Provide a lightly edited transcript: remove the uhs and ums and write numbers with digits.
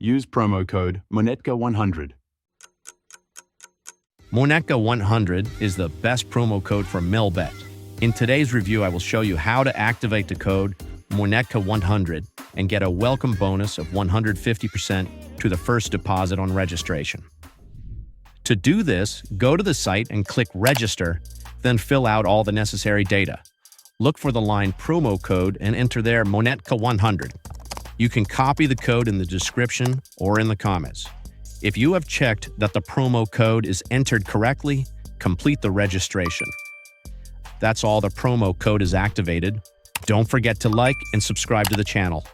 Use promo code monetka100. Monetka100 is the best promo code for Melbet. In today's review, I will show you how to activate the code monetka100 and get a welcome bonus of 150% to the first deposit on registration. To do this, go to the site and click Register, then fill out all the necessary data. Look for the line promo code and enter there monetka100. You can copy the code in the description or in the comments. If you have checked that the promo code is entered correctly, complete the registration. That's all, the promo code is activated. Don't forget to like and subscribe to the channel.